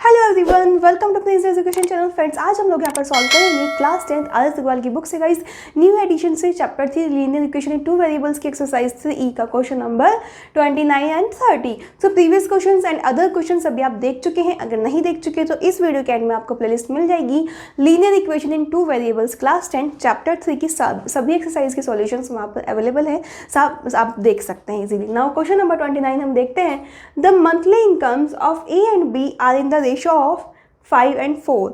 Hello everyone, welcome to अपने education channel. Friends, आज हम लोग यहाँ पर सॉल्व करेंगे क्लास 10th आदर्श इकबाल की बुक से गाइस न्यू एडिशन से chapter 3 linear equation in two variables की एक्सरसाइज 3 का question number 29 and 30। So previous questions and other questions अभी आप देख चुके हैं। अगर नहीं देख चुके तो इस वीडियो के एंड में आपको प्लेलिस्ट मिल जाएगी। Linear equation in two variables class 10 chapter 3 की सभी एक्सरसाइज के सॉल्यूशंस वहाँ पर अवेलेबल है, आप देख सकते हैं इजीली। नाउ क्वेश्चन नंबर 29 हम देखते हैं। The monthly incomes of A and B are in the ratio of 5 and 4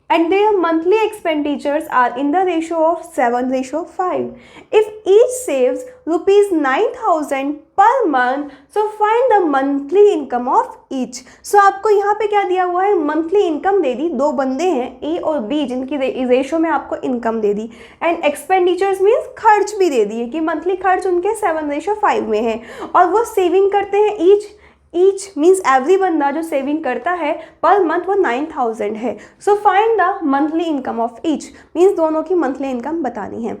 and their monthly expenditures are in the ratio of 7:5. If each saves rupees 9,000 per month, so find the monthly income of each. So आपको यहाँ पे क्या दिया हुआ है, monthly income दे दी। दो बंदे हैं ए और बी जिनकी रेशो में आपको income they the and expenditures means खर्च भी दे दिए कि मंथली खर्च उनके 7:5 में है और वो सेविंग करते हैं ईच मीन्स एवरी बंदा जो सेविंग करता है पर मंथ वो 9,000 है। So find the monthly income of each means दोनों की मंथली इनकम बतानी है,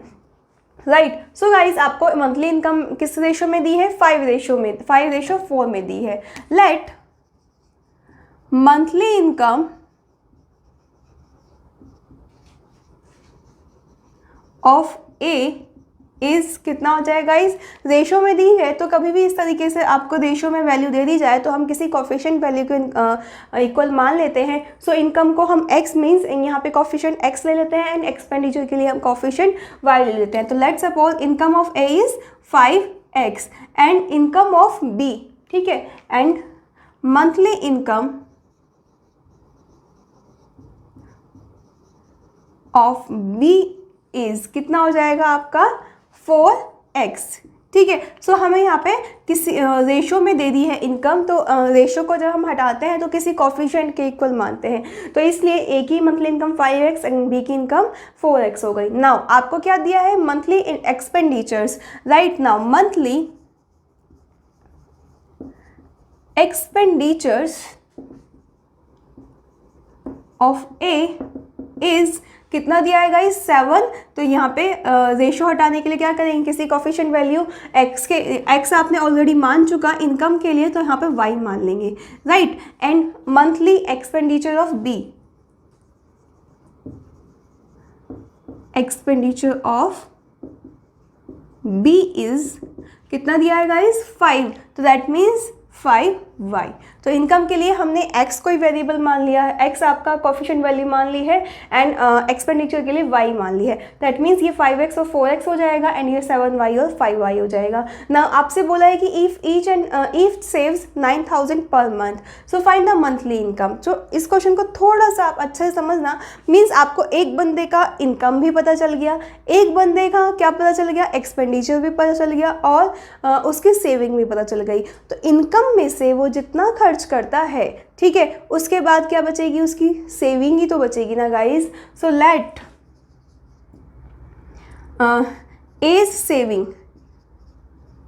राइट। सो गाइज आपको मंथली इनकम किस रेशो में दी है, 5:4 में दी है। Let monthly income of A is कितना हो जाएगा गाइस, रेशो में दी है तो कभी भी इस तरीके से आपको रेशो में वैल्यू दे दी जाए तो हम किसी कोफिशिएंट वैल्यू को इक्वल मान लेते हैं। सो इनकम को हम x मीन्स यहाँ पे कोफिशिएंट x ले लेते हैं एंड एक्सपेंडिचर के लिए हम कोफिशिएंट y ले लेते हैं। तो let's suppose income of a is 5x and income of b, ठीक है, and monthly income of b is कितना हो जाएगा आपका 4x, ठीक है। सो हमें यहाँ पे किसी रेशो में दे दी है इनकम, तो रेशो को जब हम हटाते हैं तो किसी कोफिशिएंट के इक्वल मानते हैं, तो इसलिए ए की monthly income 5x and B की इनकम 4x हो गई। नाउ आपको क्या दिया है, monthly expenditures, right. Now monthly expenditures of A is कितना दिया है गाइस, 7। तो यहाँ पे रेशो हटाने के लिए क्या करेंगे, किसी कोफिशिएंट वैल्यू x आपने ऑलरेडी मान चुका इनकम के लिए, तो यहाँ पे y मान लेंगे, right. And monthly expenditure of b, expenditure of b is कितना दिया है गाइस, 5। तो दैट मीन्स 5y। तो इनकम के लिए हमने x कोई वेरिएबल मान लिया है, x आपका कोफिशिएंट वैल्यू मान ली है एंड एक्सपेंडिचर के लिए y मान ली है। दैट मीन्स ये 5x और 4x हो जाएगा एंड ये 7y और 5y हो जाएगा। ना आपसे बोला है कि if saves 9,000 per month, so find the monthly income. तो इस क्वेश्चन को थोड़ा सा आप अच्छे से समझना, मीन्स आपको एक बंदे का इनकम भी पता चल गया, एक बंदे का क्या पता चल गया, एक्सपेंडिचर भी पता चल गया और उसकी सेविंग भी पता चल गई। तो इनकम में से वो जितना खर्च करता है, ठीक है, उसके बाद क्या बचेगी, उसकी सेविंग ही तो बचेगी ना guys. So let A's saving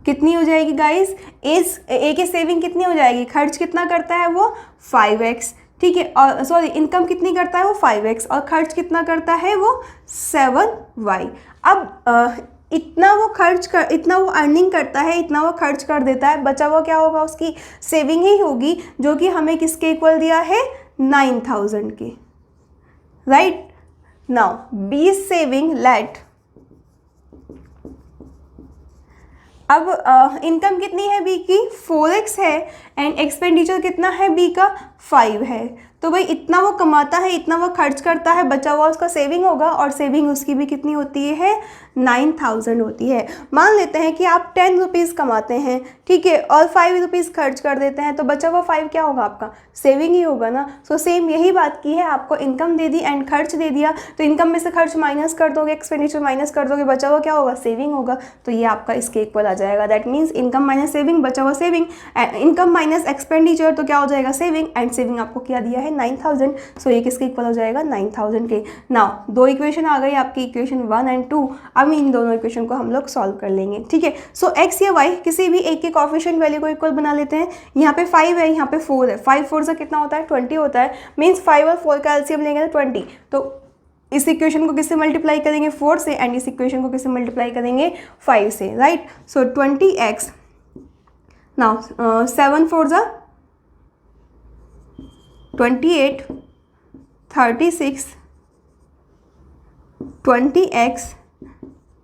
कितनी हो जाएगी गाइस, ए के सेविंग कितनी हो जाएगी, खर्च कितना करता है वो 5x, ठीक है, और सॉरी इनकम कितनी करता है वो 5x और खर्च कितना करता है वो 7y। अब इतना वो अर्निंग करता है, इतना वो खर्च कर देता है, बचा हुआ क्या होगा, उसकी सेविंग ही होगी, जो कि हमें किसके इक्वल दिया है, 9,000 के, right. Now B saving, let अब इनकम कितनी है बी की, 4x है एंड एक्सपेंडिचर कितना है बी का, 5 है। तो भाई इतना वो कमाता है, इतना वो खर्च करता है, बचा हुआ उसका सेविंग होगा और सेविंग उसकी भी कितनी होती है, 9,000 होती है। मान लेते हैं कि आप 10 रुपीज़ कमाते हैं, ठीक है, और 5 रुपीज़ खर्च कर देते हैं, तो बचा हुआ 5 क्या होगा आपका, सेविंग ही होगा ना। सो सेम यही बात की है, आपको इनकम दे दी एंड खर्च दे दिया, तो इनकम में से खर्च माइनस कर दोगे, एक्सपेंडिचर माइनस कर दोगे, बचा हुआ क्या होगा, सेविंग होगा। तो ये आपका इसके इक्वल आ जाएगा। That means income minus saving, बचा हुआ सेविंग, इनकम माइनस एक्सपेंडिचर, तो क्या हो जाएगा, सेविंग, एंड सेविंग आपको क्या दिया है, 9,000। सो ये किसके इक्वल हो जाएगा, 9,000 के। नाउ दो इक्वेशन आ गई आपकी, इक्वेशन 1 एंड 2। अब इन दोनों इक्वेशन को हम लोग सॉल्व कर लेंगे, ठीक है। सो x या y किसी भी एक के कोफिशिएंट वैल्यू को इक्वल बना लेते हैं। यहाँ पे 5 है, यहाँ पे 4 है, 5 4 से कितना होता है, 20 होता है। मीन्स 5 और 4 का एलसीएम लेंगे तो 20। तो इस इक्वेशन को किससे मल्टीप्लाई करेंगे, 4 से, एंड इस इक्वेशन को किससे मल्टीप्लाई करेंगे, 5 से, राइट। सो 20x नाउ 7 4 जा 28, 36, 20x,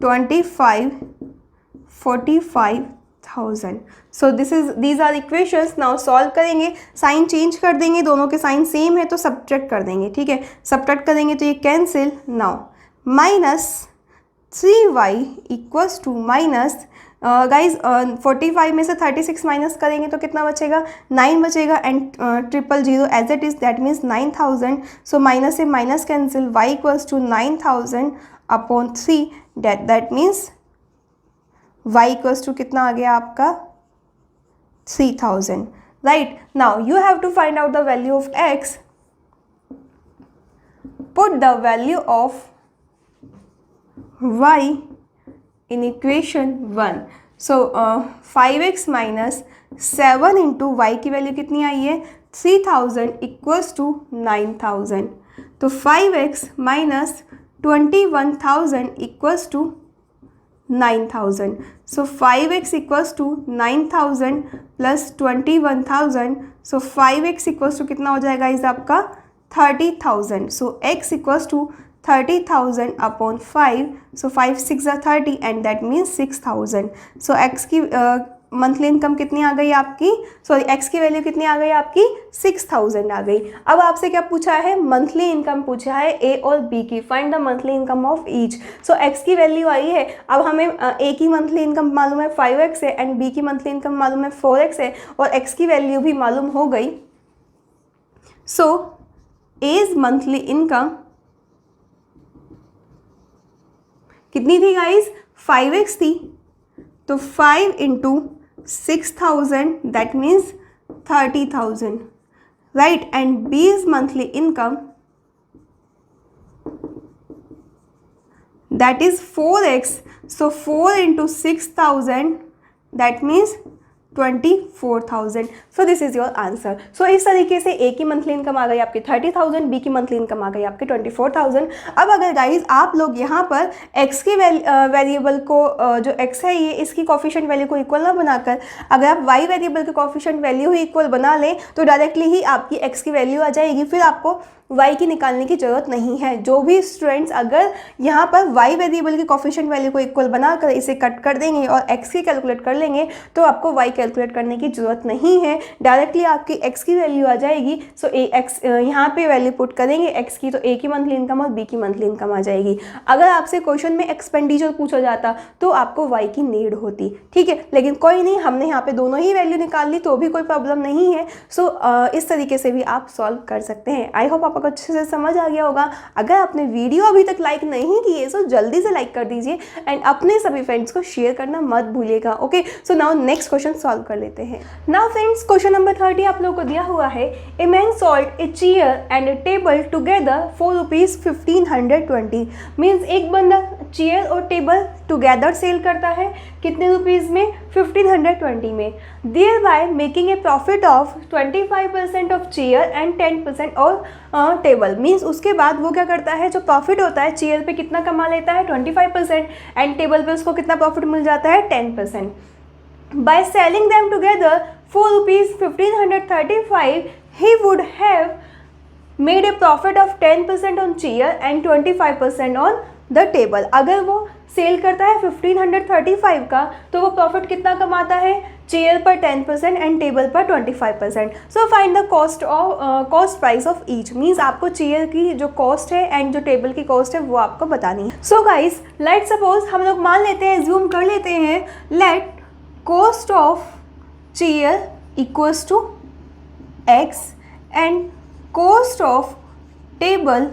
25, 45,000. So these are equations. Now solve करेंगे, साइन चेंज कर देंगे, दोनों के साइन सेम है तो सब्ट्रैक्ट कर देंगे. ठीक है, सब्ट्रैक्ट करेंगे तो ये cancel. Now -3y equals to minus guys 45 में से 36 माइनस करेंगे तो कितना बचेगा, 9 बचेगा. And 000 as it is, that means 9000. So minus से minus cancel, y equals to 9000 upon 3. That means y equals to कितना आ गया आपका 3000. Right. Now you have to find out the value of x. Put the value of y in equation 1. So 5x minus 7 into y की value कितनी आई है 3000 equals to 9000. तो 5x minus 21,000 equals to 9000. So 5x equals to 9000 plus 21,000. So 5x equals to कितना हो जाएगा इस आपका 30,000. So x equals to 30,000 upon 5. So 5 6 30 and that means 6000. So x की मंथली इनकम कितनी आ गई आपकी, सॉरी x की वैल्यू कितनी आ गई आपकी 6000 आ गई. अब आपसे क्या पूछा है, मंथली इनकम पूछा है a और b की. Find the monthly income of each. So x की वैल्यू आई है. अब हमें a की मंथली इनकम मालूम है 5x है एंड b की मंथली इनकम मालूम है 4x है और x की वैल्यू भी मालूम हो गई. सो a's मंथली इनकम कितनी थी गाइज 5x थी. तो 5 into 6000 that means 30,000. Right. And B's monthly income that is 4x. So 4 into 6000 that means 24,000. So this is your answer. So इस तरीके से ए की मंथली इनकम आ गई आपकी 30,000, बी की मंथली इनकम आ गई आपकी 24,000. अब अगर गाइज आप लोग यहाँ पर एक्स के वेरिएबल को जो एक्स है ये इसकी कॉफिशिएंट वैल्यू को इक्वल ना बनाकर अगर आप वाई वेरिएबल के कॉफिशिएंट वैल्यू ही इक्वल बना लें तो डायरेक्टली ही आपकी एक्स की वैल्यू आ जाएगी. फिर आपको y की निकालने की ज़रूरत नहीं है. जो भी स्टूडेंट्स अगर यहाँ पर y वेरिएबल की कॉफिशिएंट वैल्यू को इक्वल बनाकर इसे कट कर देंगे और x की कैलकुलेट कर लेंगे तो आपको y कैलकुलेट करने की ज़रूरत नहीं है. डायरेक्टली आपकी x की वैल्यू आ जाएगी. सो x यहाँ पे वैल्यू पुट करेंगे x की तो a की मंथली इनकम और b की मंथली इनकम आ जाएगी. अगर आपसे क्वेश्चन में एक्सपेंडिचर पूछा जाता तो आपको y की नीड होती. ठीक है, लेकिन कोई नहीं, हमने यहाँ पे दोनों ही वैल्यू निकाल ली तो भी कोई प्रॉब्लम नहीं है. सो इस तरीके से भी आप सॉल्व कर सकते हैं. आई होप आपको अच्छे से समझ आ गया होगा. अगर आपने वीडियो अभी तक लाइक नहीं की है तो जल्दी से लाइक कर दीजिए एंड अपने सभी फ्रेंड्स को शेयर करना मत भूलिएगा. Okay, so now next question solve कर लेते हैं. नाउ फ्रेंड्स, क्वेश्चन नंबर 30 आप लोगों को दिया हुआ है. A man sold a chair and A table together for ₹1520. Means एक बंदा चेयर और टेबल टुगेदर सेल करता है कितने रुपीज़ में 1520 में. Thereby making a profit of 25% of chair and 10% और टेबल. मीन्स उसके बाद वो क्या करता है, जो प्रॉफिट होता है चेयर पे कितना कमा लेता है 25% एंड टेबल पे उसको कितना प्रॉफिट मिल जाता है 10%. By selling them together for ₹1535 he would have made a profit of 10% on chair and 25% on the table. अगर वो सेल करता है 1535 का तो वो प्रॉफिट कितना कमाता है, चेयर पर 10% एंड टेबल पर 25%. सो find the cost price of each. Means आपको चेयर की जो कॉस्ट है एंड जो टेबल की कॉस्ट है वो आपको बतानी है. सो गाइज लेट सपोज हम लोग मान लेते हैं, एज्यूम कर लेते हैं, let cost of chair equals to x and cost of table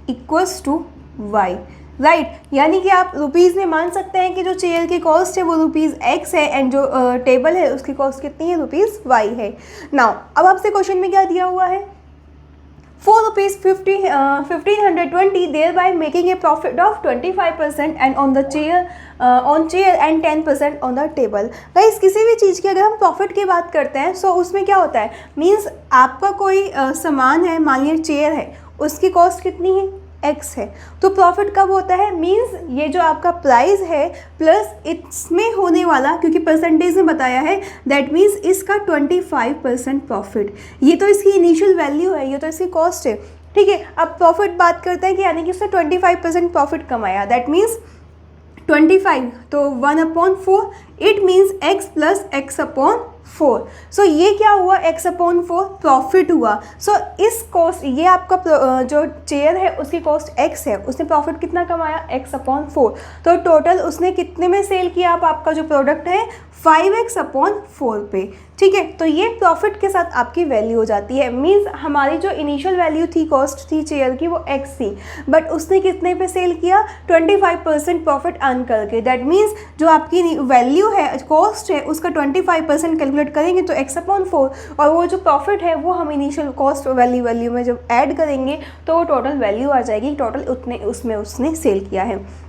equals to y. Right. यानी कि आप रुपीज़ में मान सकते हैं कि जो चेयर की कॉस्ट है वो ₹x है एंड जो टेबल है उसकी कॉस्ट कितनी है, ₹y है. नाउ अब आपसे क्वेश्चन में क्या दिया हुआ है, for ₹1520 thereby making a profit of 25% and on the chair and 10% on the table. Guys किसी भी चीज़ की अगर हम प्रॉफिट की बात करते हैं सो उसमें क्या होता है, मीन्स आपका कोई सामान है, मान लीजिए चेयर है, उसकी कॉस्ट कितनी है एक्स है। तो प्रॉफिट कब होता है, मीन्स ये जो आपका प्राइस है प्लस इसमें होने वाला, क्योंकि परसेंटेज में बताया है, दैट मीन्स इसका 25% प्रॉफिट। ये तो इसकी इनिशियल वैल्यू है, ये तो इसकी कॉस्ट है, ठीक है। अब प्रॉफिट बात करते हैं कि यानी कि उसने 25% प्रॉफिट कमाया, दैट मीन्स 25 तो 1/4, it means x plus x/4। सो ये क्या हुआ, x/4 प्रॉफिट हुआ। सो इस कॉस्ट, ये आपका जो चेयर है उसकी कॉस्ट x है, उसने प्रॉफिट कितना कमाया, x/4। तो टोटल उसने कितने में सेल किया, आपका जो प्रोडक्ट है 5x/4 पे, ठीक है। तो ये प्रॉफिट के साथ आपकी वैल्यू हो जाती है। मींस हमारी जो इनिशियल वैल्यू थी, कॉस्ट थी चेयर की, वो x थी, बट उसने कितने पे सेल किया, 25% प्रॉफिट अर्न करके। दैट मीन्स जो आपकी वैल्यू है, कॉस्ट है, उसका 25% कैलकुलेट करेंगे तो x/4, और वो जो प्रॉफिट है वो हम इनिशियल कॉस्ट वैल्यू में जब ऐड करेंगे तो वो टोटल वैल्यू आ जाएगी, टोटल उतने उसमें उसने सेल किया है।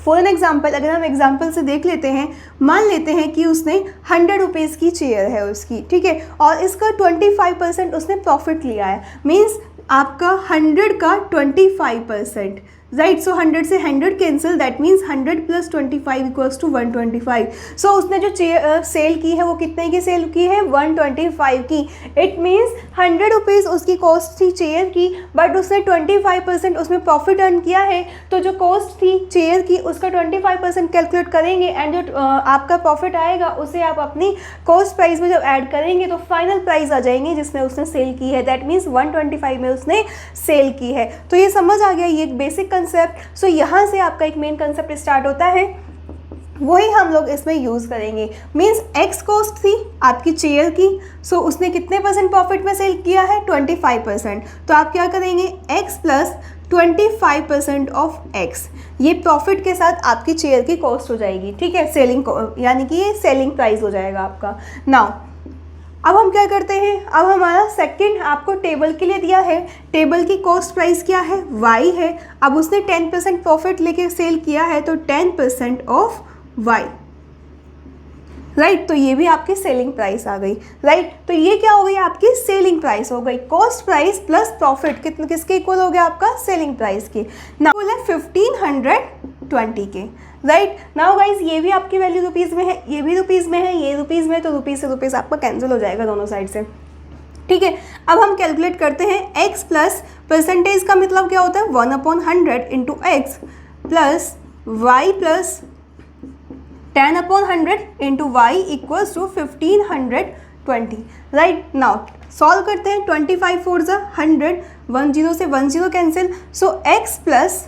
फॉर एन एग्जाम्पल, अगर हम एग्जाम्पल से देख लेते हैं, मान लेते हैं कि उसने 100 रुपीज़ की चेयर है उसकी, ठीक है, और इसका 25% उसने प्रॉफिट लिया है। मीन्स आपका 100 का 25%, राइट। सो 100 से 100 cancel, that means 100 plus 25 equals to 125। So उसने जो चेयर सेल की है वो कितने की सेल की है, 125 की। इट मीन्स 100 रुपीज़ उसकी कॉस्ट थी चेयर की, बट उसने 25% उसमें प्रॉफिट अर्न किया है। तो जो कॉस्ट थी चेयर की उसका 25% कैलकुलेट करेंगे, एंड जो आपका प्रॉफिट आएगा उसे आप अपनी कॉस्ट प्राइस में जब ऐड करेंगे तो फाइनल प्राइस आ जाएंगे जिसमें उसने सेल की है। दैट मीन्स 125 में उसने सेल की है। तो ये समझ आ गया, ये एक बेसिक कंसेप्ट। सो यहाँ से आपका एक मेन कंसेप्ट स्टार्ट होता है, वही हम लोग इसमें यूज़ करेंगे। मीन्स एक्स कॉस्ट थी आपकी चेयर की, सो उसने कितने परसेंट प्रॉफिट में सेल किया है, 25%। तो आप क्या करेंगे, एक्स प्लस 25% ऑफ एक्स, ये प्रॉफिट के साथ आपकी चेयर की कॉस्ट हो जाएगी, ठीक है, सेलिंग, यानी कि ये सेलिंग प्राइस हो जाएगा आपका। नाउ अब हम क्या करते हैं, अब हमारा सेकंड आपको टेबल के लिए दिया है, टेबल की कॉस्ट प्राइस क्या है, y है। अब उसने 10% प्रॉफिट लेके सेल किया है, तो 10% ऑफ y, राइट। तो ये भी आपकी सेलिंग प्राइस आ गई, राइट। तो ये क्या हो गई, आपकी सेलिंग प्राइस हो गई। कॉस्ट प्राइस प्लस प्रॉफिट किसके इक्वल हो गया, आपका सेलिंग प्राइस के। नाउ है 1520 के, राइट। नाउ गाइज ये भी आपकी वैल्यू रुपीज़ में है, ये भी रुपीज़ में है, ये रुपीज़ में, तो रुपीज़ से रुपीज़ आपका कैंसिल हो जाएगा दोनों साइड से, ठीक है। अब हम कैलकुलेट करते हैं x प्लस परसेंटेज का मतलब क्या होता है, 1/100 into x plus y plus 10/100 into y equals to 1520, right. Now solve करते हैं, 25 4 100, 10 से 10 कैंसिल। सो x प्लस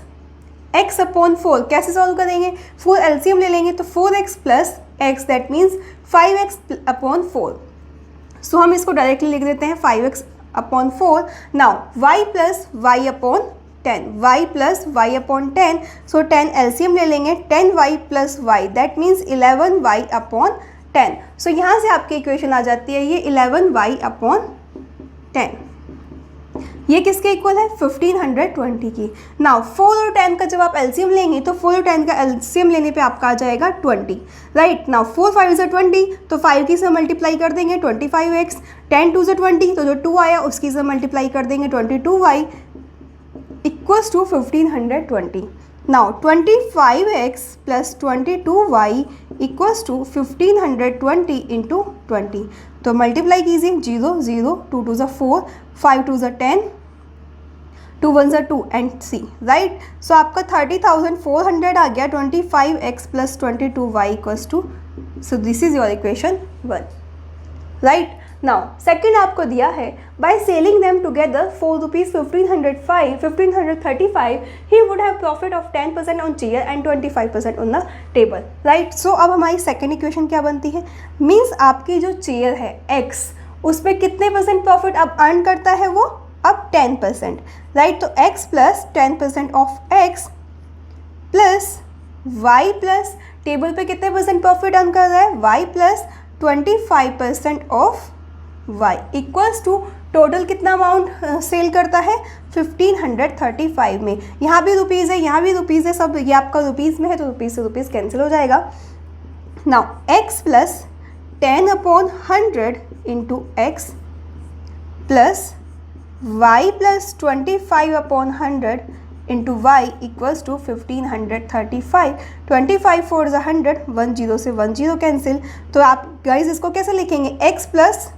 x/4 कैसे सॉल्व करेंगे, 4 एलसीएम ले लेंगे, तो 4x plus x, that means 5x/4। सो हम इसको डायरेक्टली लिख देते हैं 5x/4। Now y plus y/10, y plus y/10, सो 10 एलसीएम ले लेंगे, 10y plus y, that means 11y/10। सो यहाँ से आपकी इक्वेशन आ जाती है ये 11y/10, ये किसके इक्वल है, 1520 की। नाउ 4 और 10 का जब आप एलसीएम लेंगे तो 4 और 10 का एलसीएम लेने पे आपका आ जाएगा 20, राइट। नाउ 4 5 से 20, तो 5 की से मल्टीप्लाई कर देंगे 25x, 10 2 से 20, तो जो 2 आया उसकी से मल्टीप्लाई कर देंगे 22y equals to 1520। Now 25x plus 22y equals to 1520 into 20, तो मल्टीप्लाई कीजिए, 0 0 2 2 4, 5 2 10, 2 1 2 एंड c, राइट। सो आपका 30,400 आ गया, 25x plus 22y equals to, so this is your equation 1, right. Now second आपको दिया है, by selling them together for rupees 1535 he would have profit of 10% on chair and 25% on the table, right. सो अब हमारी second equation क्या बनती है, means आपकी जो चेयर है x, उस पर कितने परसेंट प्रॉफिट अब अर्न करता है वो, अब 10%, राइट। तो x plus 10% of x plus y plus table पे कितने परसेंट प्रॉफिट अर्न कर रहा है, y plus 25% of y equals to total कितना अमाउंट सेल करता है, 1535 में। यहाँ भी रुपीज़ है, यहाँ भी रुपीज़ है, सब ये आपका रुपीज़ में है, तो रुपीज़ से रुपीज़ कैंसिल हो जाएगा। Now x plus 10/100 into x plus y plus 25/100 into y equals to 1535. 25 4 100, 1 0 से 1 0 कैंसिल. तो आप गाइज इसको कैसे लिखेंगे, x प्लस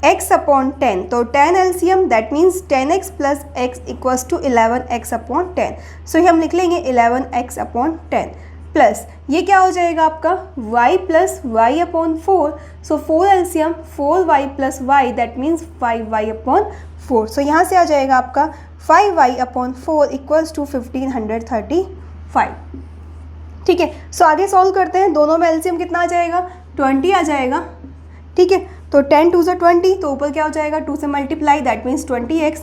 x अपॉन 10. तो 10 LCM that means 10x plus x equals to 11x upon 10. So हम लिख लेंगे 11x अपॉन 10 प्लस ये क्या हो जाएगा आपका y plus y upon 4. So 4 LCM 4y plus y that means 5y upon 4. So यहाँ से आ जाएगा आपका 5y अपॉन 4 इक्वल्स टू 1535. ठीक है. सो आगे सॉल्व करते हैं. दोनों में एलसीएम कितना आ जाएगा, 20 आ जाएगा. ठीक है. तो 10 2 से 20, तो ऊपर क्या हो जाएगा 2 से मल्टीप्लाई दैट मीन्स 20x.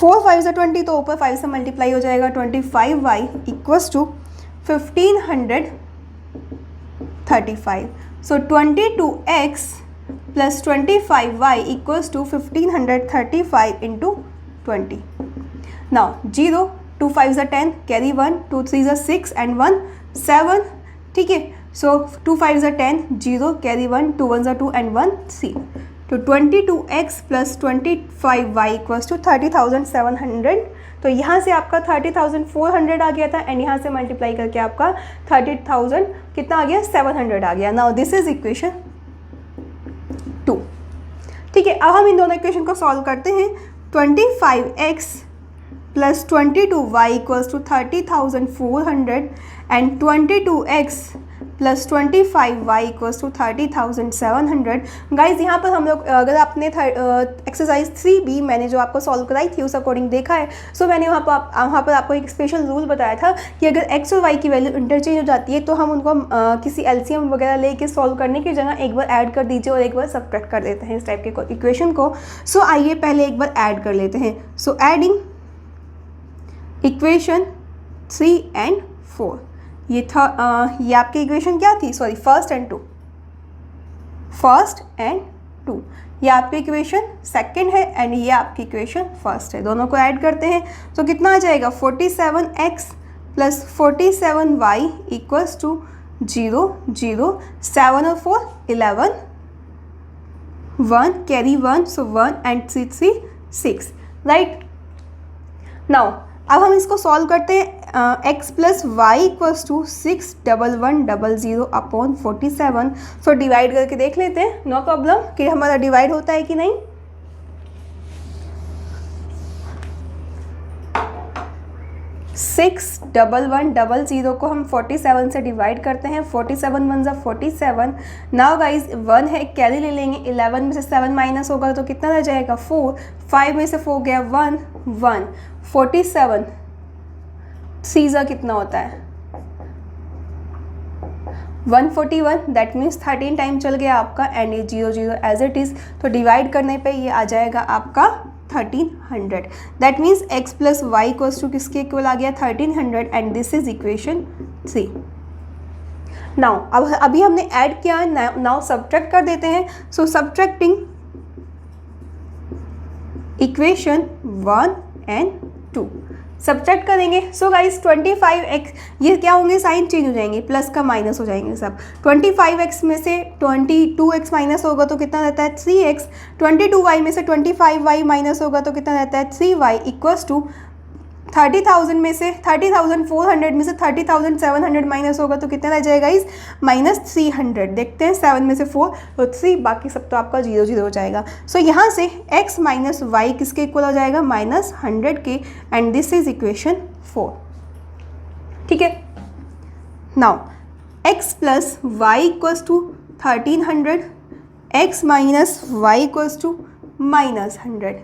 4 5 से 20, तो ऊपर 5 से मल्टीप्लाई हो जाएगा 25y equals to 1535. So 22x plus 25y equals to 1535 into 20. Now 0 2 5 से 10 कैरी 1, 2 3 से 6 एंड 1 7. ठीक है. सो 2 5 से 10 0 कैरी 1, 2 1 से 2 एंड 1 3. तो 22x plus 25y equals to 30,700. तो यहाँ से आपका 30,400 आ गया था एंड यहाँ से मल्टीप्लाई करके आपका 30,000 कितना आ गया 700 आ गया. Now this is equation 2. ठीक है. अब हम इन दोनों इक्वेशन को सॉल्व करते हैं. 25x plus 22y equals to 30,400 and 22x plus 25y equals to 30,700. Guys यहाँ पर हम लोग अगर आपने एक्सरसाइज 3B मैंने जो आपको सॉल्व कराई थी उस अकॉर्डिंग देखा है. सो मैंने वहाँ पर आपको एक स्पेशल रूल बताया था कि अगर x और y की वैल्यू इंटरचेंज हो जाती है तो हम उनको किसी एलसीएम वगैरह लेके सॉल्व करने की जगह एक बार ऐड कर दीजिए और एक बार सब्ट्रैक्ट कर देते हैं इस टाइप के इक्वेशन को. सो आइए पहले एक बार ऐड कर लेते हैं. So adding equation 3 and 4. ये आपकी इक्वेशन क्या थी, सॉरी फर्स्ट एंड टू. ये आपकी इक्वेशन सेकंड है एंड ये आपकी इक्वेशन फर्स्ट है. दोनों को ऐड करते हैं तो कितना आ जाएगा 47x plus 47y equals to 0 0 7 और 4 11 1 carry 1 so 1 and 3 3 6. Right. Now अब हम इसको सॉल्व करते हैं. x plus y equals to 61100 upon 47. So divide करके देख लेते हैं. नो प्रॉब्लम कि हमारा डिवाइड होता है कि नहीं. 61100 को हम 47 से डिवाइड करते हैं. 47 1 जा 47. नाउ गाइज 1 है कैरी ले लेंगे. 11 में से 7 माइनस होगा तो कितना रह जाएगा 4. 5 में से 4 गया 1 1. 47 3 जा कितना होता है 141 दैट मीन्स 13 टाइम चल गया आपका एंड ये 0 0 एज इट इज़. तो डिवाइड करने पे ये आ जाएगा आपका 1300. That means x plus y equals to किसके इक्वल आ गया 1300 and this is equation 3. Now अब अभी हमने ऐड किया. नाउ सब्ट्रैक्ट कर देते हैं. सो सब्ट्रैक्टिंग इक्वेशन 1 एंड 2 सब्ट्रैक्ट करेंगे. सो गाइस 25x ये क्या होंगे साइन चेंज हो जाएंगे, प्लस का माइनस हो जाएंगे सब. 25x में से 22x माइनस होगा तो कितना रहता है 3x. 22y में से 25y माइनस होगा तो कितना रहता है 3y इक्वल्स टू 30,000 में से 30,400 में से 30,700 माइनस होगा तो कितना रह जाएगा इस -300. देखते हैं 7 में से 4 तो 3, बाकी सब तो आपका 0 0 हो जाएगा. सो यहाँ से x माइनस वाई किसके इक्वल हो जाएगा -100 के एंड दिस इज इक्वेशन 4. ठीक है. Now x plus y equals to 1300, x minus y equals to -100.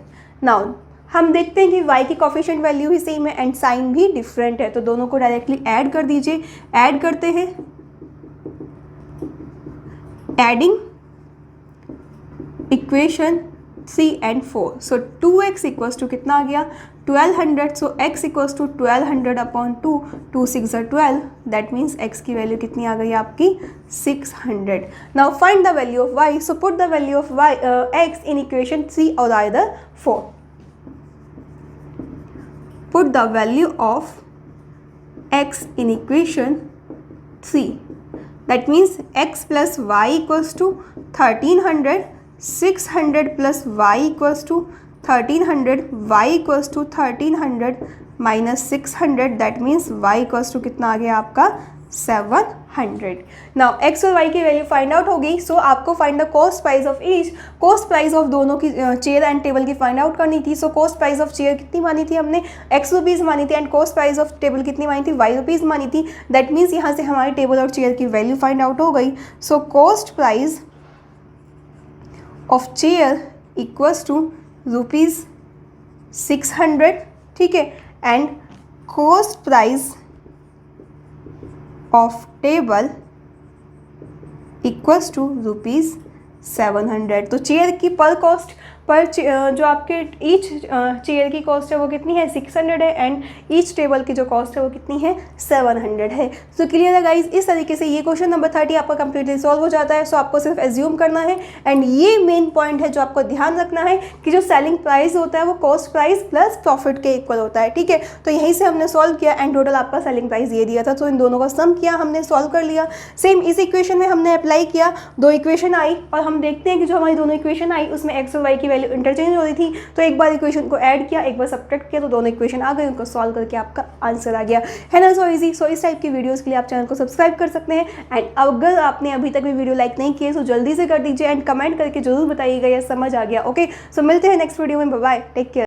Now हम देखते हैं कि y की कोफिशिएंट वैल्यू ही सेम है एंड साइन भी डिफरेंट है तो दोनों को डायरेक्टली ऐड कर दीजिए. ऐड करते हैं. Adding equation 3 and 4. So 2x equals to कितना आ गया 1200. So x equals to 1200 upon 2. 2 6 12 that means x की वैल्यू कितनी आ गई आपकी 600. Now find the value of y. So put the value of y x in equation 3 और either 4. Put the value of x in equation 3. That means x plus y equals to 1300. 600 plus y equals to 1300, y equals to 1300 minus 600, that means y equals to कितना आ गया आपका 700। Now x और y की वैल्यू find out हो गई, so आपको find the cost price of each, cost price of दोनों की चेयर एंड टेबल की फाइंड आउट करनी थी। So cost price of chair कितनी मानी थी हमने, x रुपीज़ मानी थी, and cost price of table कितनी मानी थी, y रुपीज़ मानी थी। दैट मीन्स यहाँ से हमारे टेबल और चेयर की वैल्यू फाइंड आउट हो गई। So cost price of chair equals to rupees 600, ठीक है, and cost price of table equals to rupees 700। तो चेयर की पर कॉस्ट पर जो आपके ईच चेयर की कॉस्ट है वो कितनी है 600 है, एंड ईच टेबल की जो कॉस्ट है वो कितनी है 700 है। सो क्लियर है गाइज, इस तरीके से ये क्वेश्चन नंबर 30 आपका कंप्लीटली सॉल्व हो जाता है। सो आपको सिर्फ एज्यूम करना है, एंड ये मेन पॉइंट है जो आपको ध्यान रखना है कि जो सेलिंग प्राइस होता है वो कॉस्ट प्राइस प्लस प्रॉफिट के इक्वल होता है, ठीक है। तो यहीं से हमने सॉल्व किया, एंड टोटल आपका सेलिंग प्राइस ये दिया था, तो इन दोनों का सम किया, हमने सॉल्व कर लिया। सेम इस इक्वेशन में हमने अप्लाई किया, दो इक्वेशन आई, और हम देखते हैं कि जो हमारी दोनों इक्वेशन आई उसमें एक्स और वाई की वैल्यू इंटरचेंज हो रही थी। तो एक बार इक्वेशन को ऐड किया, एक बार सब्ट्रैक्ट किया, तो दोनों इक्वेशन आ गए, उनको सॉल्व करके आपका आंसर आ गया, है ना। So easy. सो इस टाइप की वीडियोस के लिए आप चैनल को सब्सक्राइब कर सकते हैं, एंड अगर आपने अभी तक भी वीडियो लाइक नहीं किए तो जल्दी से कर दीजिए, एंड कमेंट करके जरूर बताइएगा ये समझ आ गया। ओके, सो मिलते हैं नेक्स्ट वीडियो में, बाय बाय, टेक केयर।